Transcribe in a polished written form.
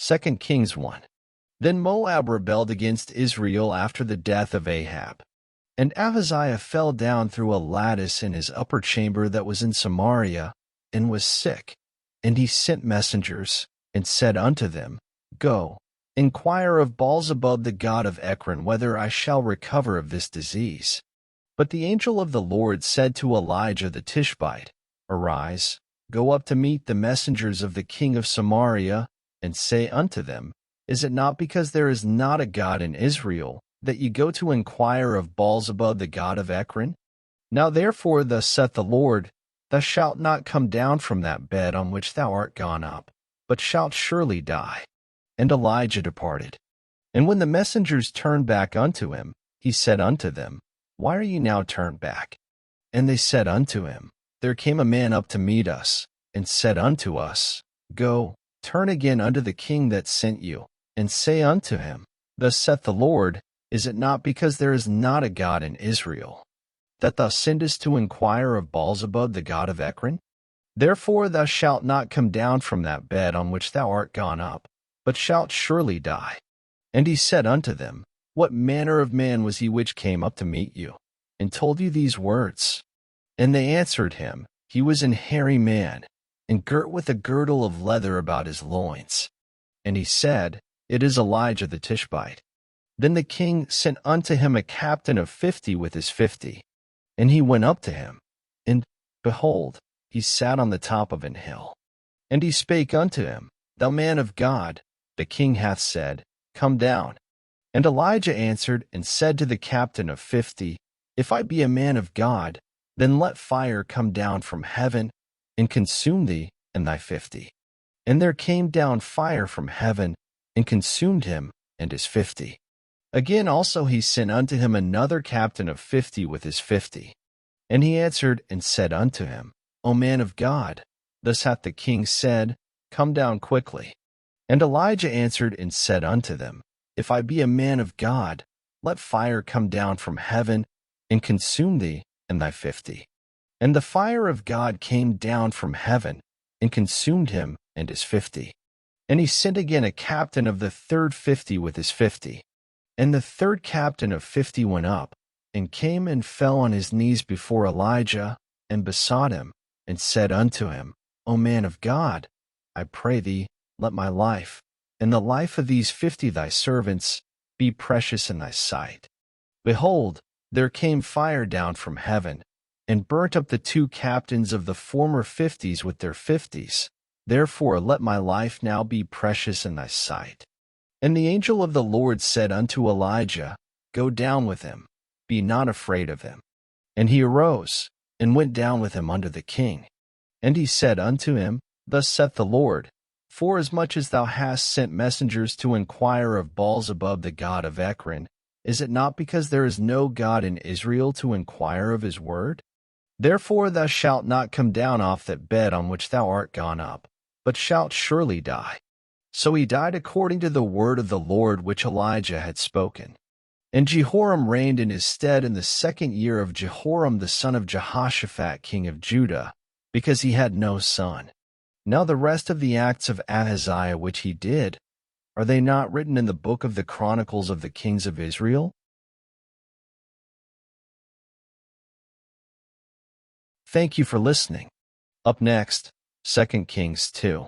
2 Kings 1. Then Moab rebelled against Israel after the death of Ahab. And Ahaziah fell down through a lattice in his upper chamber that was in Samaria, and was sick. And he sent messengers, and said unto them, Go, inquire of Baalzebub the god of Ekron whether I shall recover of this disease. But the angel of the Lord said to Elijah the Tishbite, Arise, go up to meet the messengers of the king of Samaria, and say unto them, Is it not because there is not a God in Israel, that ye go to inquire of Baalzebub the god of Ekron? Now therefore thus saith the Lord, Thou shalt not come down from that bed on which thou art gone up, but shalt surely die. And Elijah departed. And when the messengers turned back unto him, he said unto them, Why are ye now turned back? And they said unto him, There came a man up to meet us, and said unto us, Go, turn again unto the king that sent you, and say unto him, Thus saith the Lord, Is it not because there is not a God in Israel, that thou sendest to inquire of Baalzebub the god of Ekron? Therefore thou shalt not come down from that bed on which thou art gone up, but shalt surely die. And he said unto them, What manner of man was he which came up to meet you, and told you these words? And they answered him, He was an hairy man, and girt with a girdle of leather about his loins. And he said, It is Elijah the Tishbite. Then the king sent unto him a captain of 50 with his 50. And he went up to him, and, behold, he sat on the top of an hill. And he spake unto him, Thou man of God, the king hath said, Come down. And Elijah answered and said to the captain of 50, If I be a man of God, then let fire come down from heaven, and consume thee and thy 50. And there came down fire from heaven, and consumed him and his 50. Again also he sent unto him another captain of 50 with his 50. And he answered and said unto him, O man of God, thus hath the king said, Come down quickly. And Elijah answered and said unto them, If I be a man of God, let fire come down from heaven, and consume thee and thy 50. And the fire of God came down from heaven, and consumed him and his 50. And he sent again a captain of the third 50 with his 50. And the third captain of 50 went up, and came and fell on his knees before Elijah, and besought him, and said unto him, O man of God, I pray thee, let my life, and the life of these 50 thy servants, be precious in thy sight. Behold, there came fire down from heaven, and burnt up the 2 captains of the former 50s with their 50s. Therefore let my life now be precious in thy sight. And the angel of the Lord said unto Elijah, Go down with him, be not afraid of him. And he arose, and went down with him unto the king. And he said unto him, Thus saith the Lord, Forasmuch as thou hast sent messengers to inquire of Baalzebub the god of Ekron, is it not because there is no God in Israel to inquire of his word? Therefore thou shalt not come down off that bed on which thou art gone up, but shalt surely die. So he died according to the word of the Lord which Elijah had spoken. And Jehoram reigned in his stead in the 2nd year of Jehoram the son of Jehoshaphat king of Judah, because he had no son. Now the rest of the acts of Ahaziah which he did, are they not written in the book of the Chronicles of the kings of Israel? Thank you for listening. Up next, 2 Kings 2.